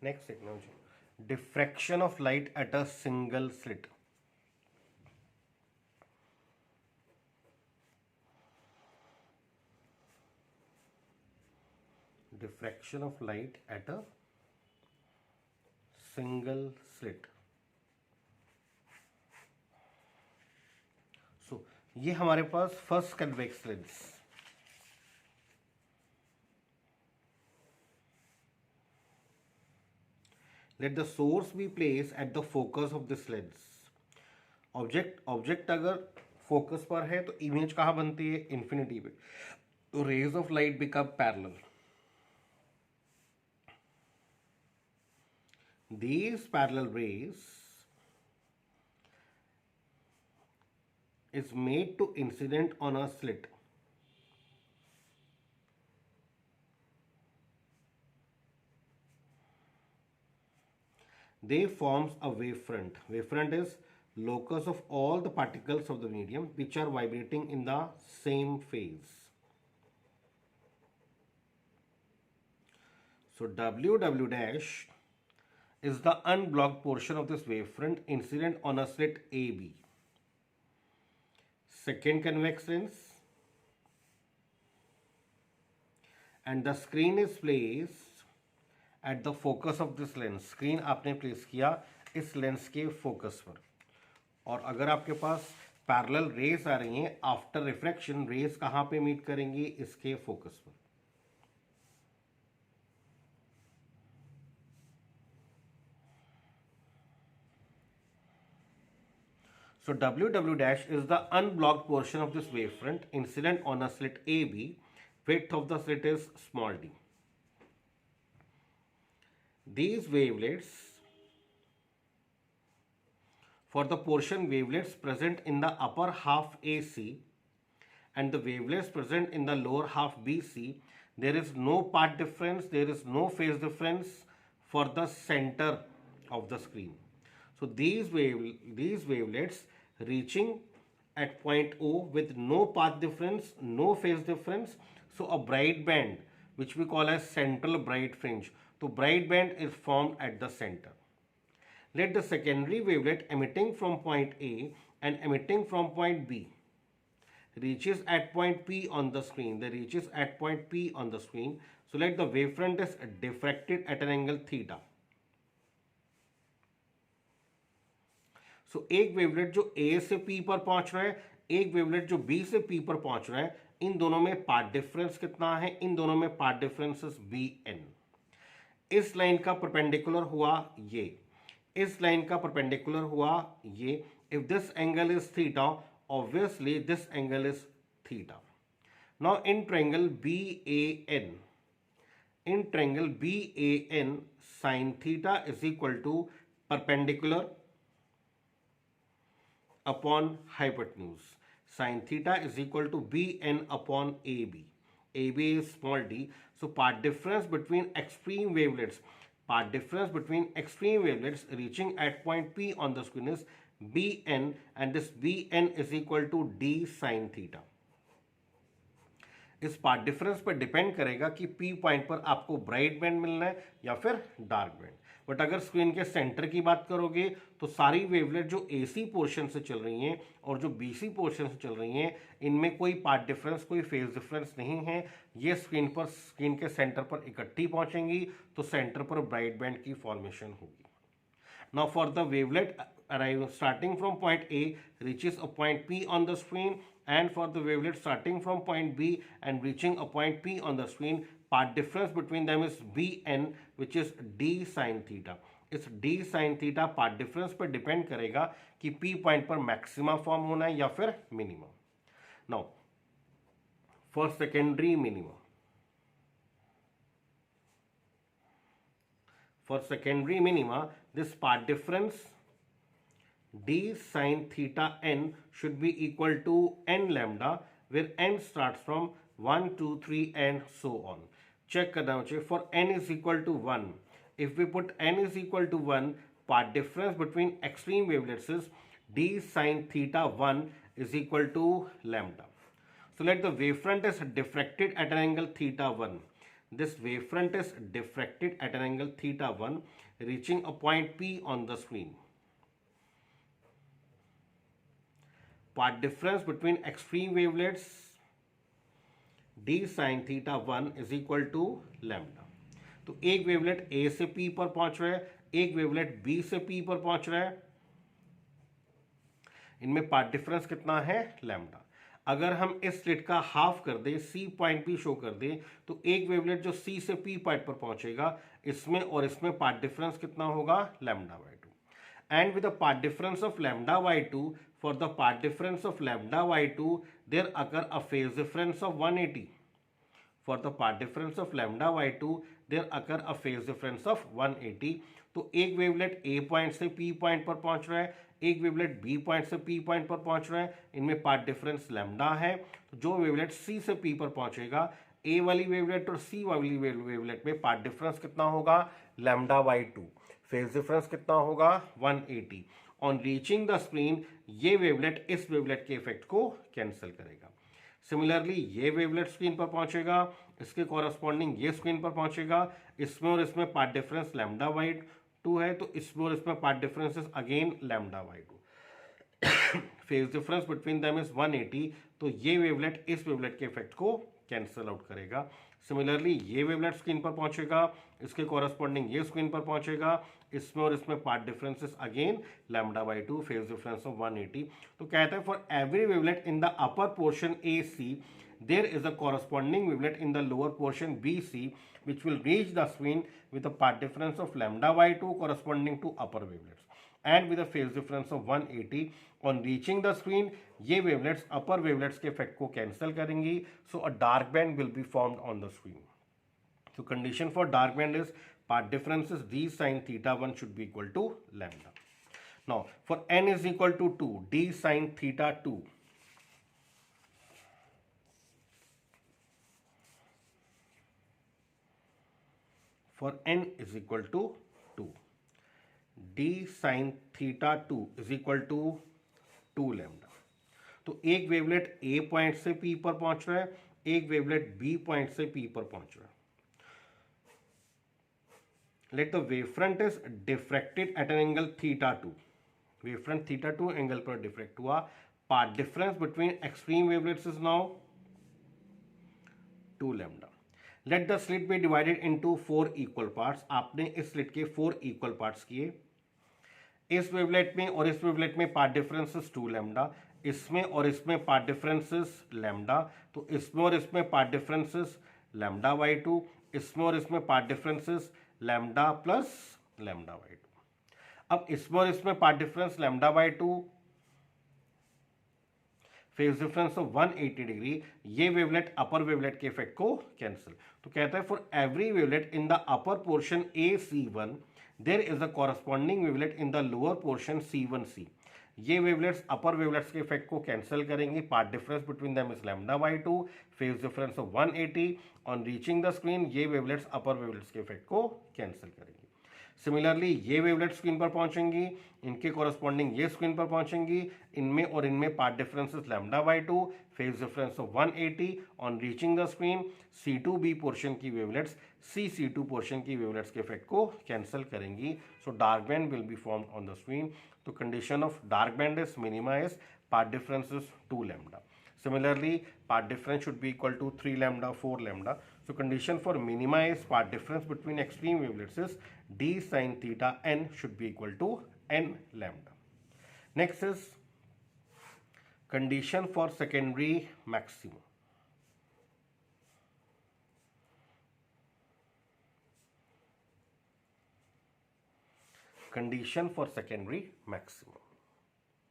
Next technology, diffraction of light at a single slit. Diffraction of light at a single slit. So ये हमारे पास first convex lens. Let the source be placed at the focus of this lens. Object अगर focus पर है तो image कहाँ बनती है? इन्फिनिटी पे. तो rays of light become parallel. These parallel rays is made to incident on a slit. They forms a wavefront. Wavefront is locus of all the particles of the medium which are vibrating in the same phase. So W dash is the unblocked portion of this wavefront incident on a slit AB. Second convex lens, and the screen is placed at the focus of this lens. Screen आपने place किया इस lens के focus पर. और अगर आपके पास parallel raise आ रही हैं आफ्टर रिफ्रैक्शन, रेज कहाँ पे मीट करेंगी? इसके फोकस पर. So W dash is the unblocked portion of this wavefront incident on a slit AB. Width of the slit is small d. These wavelets, for the portion wavelets present in the upper half AC and the wavelets present in the lower half BC, there is no path difference, there is no phase difference for the center of the screen. So these wavelets reaching at point O with no path difference, no phase difference. So a bright band, which we call as central bright fringe. So bright band is formed at the center. Let the secondary wavelet emitting from point A and emitting from point B reaches at point P on the screen. They reaches at point P on the screen. So let the wavefront is diffracted at an angle theta. सो एक wavelet जो ए से P पर पहुंच रहा है, एक wavelet जो B से पी पर पहुंच रहा है, इन दोनों में पाथ डिफरेंस कितना है? इन दोनों में path difference is B N. इस लाइन का परपेंडिकुलर हुआ ये, इस लाइन का परपेंडिकुलर हुआ ये. If this angle is theta, obviously this angle is theta. Now in triangle B A N, in triangle B A N sine theta is equal to perpendicular upon hypotenuse. Sin theta is equal to Bn upon AB. AB is small d. So path difference between extreme wavelets, path difference between extreme wavelets reaching at point P on the screen is Bn, and this Bn is equal to d sin theta. इस path difference पर depend करेगा कि P point पर आपको bright band मिलना है या फिर डार्क बैंड. बट अगर स्क्रीन के सेंटर की बात करोगे तो सारी वेवलेट जो एसी पोर्शन से चल रही हैं और जो बीसी पोर्शन से चल रही हैं, इनमें कोई पार्ट डिफरेंस, कोई फेज डिफरेंस नहीं है. ये स्क्रीन के सेंटर पर इकट्ठी पहुंचेंगी तो सेंटर पर ब्राइट बैंड की फॉर्मेशन होगी. Now for the wavelet starting from point A reaches a point P on the screen, and for the wavelet starting from point B and reaching a point P on the screen, path difference between them is Bn, which is d sin theta. इस d sin theta path difference पर depend करेगा कि P point पर maxima form होना है या फिर minimum. Now for secondary minimum, for secondary minima, this path difference d sin theta n should be equal to n lambda, where n starts from 1, 2, 3 and so on. Check करना चाहिए. For n is equal to 1, if we put n is equal to 1, path difference between extreme wavelets is d sin theta 1 is equal to lambda. So let the wavefront is diffracted at an angle theta 1. this wavefront is diffracted at an angle theta 1, reaching a point P on the screen. Path difference between extreme wavelets d sin theta 1 is equal to lambda. तो एक wavelet A से P पर पहुंच रहा है, एक wavelet B से P पर पहुंच रहा है, इनमें पाथ डिफरेंस कितना है? लैम्डा. अगर हम इस स्लिट का हाफ कर दें, C पॉइंट P शो कर दें, तो एक वेवलेट जो C से P पॉइंट पर पहुंचेगा, इसमें और इसमें पाथ डिफरेंस कितना होगा? Lambda by 2. And with the path difference of lambda by 2, for the path difference of lambda by 2, there occur a phase difference of 180. For the path difference of lambda by 2, there occur a phase difference of 180. तो एक wavelet A point से P point पर पहुंच रहा है, एक wavelet B point से P point पर पहुंच रहा है, इनमें पाथ डिफरेंस लैम्डा है. तो जो वेवलेट C से P पर पहुंचेगा, A वाली वेवलेट और C वाली वेवलेट में पाथ डिफरेंस कितना होगा? Lambda by 2. फेज डिफरेंस कितना होगा? 180. ऑन रीचिंग द स्क्रीन, ये वेवलेट इस वेवलेट के इफेक्ट को कैंसिल करेगा. सिमिलरली ये वेवलेट स्क्रीन पर पहुंचेगा, इसके कॉरस्पॉन्डिंग ये स्क्रीन पर पहुंचेगा, इसमें और इसमें पाथ डिफरेंस लैम्डा बाई 2 है, तो इसमें और इसमें path difference is again lambda by 2. Phase difference between them is 180. तो ये वेवलेट इस वेवलेट के इफेक्ट को कैंसिल आउट करेगा. सिमिलरली ये वेवलेट स्क्रीन पर पहुंचेगा, इसके कॉरस्पॉन्डिंग ये स्क्रीन पर पहुंचेगा, इसमें और इसमें path differences again lambda by 2, phase difference of 180. तो कहता है for every wavelet in the upper portion AC, there is a corresponding wavelet in the lower portion BC which will reach the screen with a path difference of lambda by 2 corresponding to upper wavelets and with a phase difference of 180. On reaching the screen, ये wavelets upper wavelets के effect को cancel करेंगी, so a dark band will be formed on the screen. So condition for dark band is path differences d sin theta 1 should be equal to lambda. Now for n is equal to 2, d sin theta 2. For n is equal to 2, d sin theta 2 is equal to 2 lambda. तो एक wavelet A point से P पर पहुंच रहा है, एक wavelet B point से P पर पहुंच रहा है. Let the wavefront is diffracted at an angle theta 2. Wavefront theta 2 angle पर डिफ्रैक्ट हुआ. Path difference between extreme wavelets is now 2 lambda. Let the slit be divided into 4 equal parts. आपने इस slit के 4 equal parts किए. इस wavelet में और इस वेवलेट में पाथ डिफरेंसेस 2 lambda, इसमें और इसमें पाथ डिफरेंसेस लैम्डा, तो इसमें और इसमें पाथ डिफरेंसेस लैम्डा बाई 2, इसमें और इसमें path differences lambda plus lambda by 2. अब इसमें और इसमें path difference lambda by 2, phase difference of 180 degree, ये वेवलेट अपर वेवलेट के इफेक्ट को कैंसिल. तो कहता है for every wavelet in the upper portion AC1, there is a corresponding wavelet in the lower portion C1C. ये wavelets upper wavelets के effect को cancel करेंगी. Path difference between them is lambda by 2, phase difference of 180. On reaching the screen, ये wavelets upper wavelets के effect को cancel करेंगी. Similarly ये wavelet screen पर पहुंचेंगी, इनके कॉरस्पॉन्डिंग ये स्क्रीन पर पहुंचेंगी, इनमें और इनमें path differences lambda by 2, phase difference of 180. On reaching the screen, C2B portion की वेवलेट्स C2 पोर्शन की वेवलेट्स के इफेक्ट को कैंसिल करेंगी. So dark band will be formed on the screen. तो condition of dark band is minima is path difference is 2 lambda. Similarly, path difference should be equal to 3 lambda, 4 lambda. So condition for minima is path difference between extreme wavelets is d sin theta n should be equal to n lambda. Next is condition for secondary maximum. Condition for secondary maximum.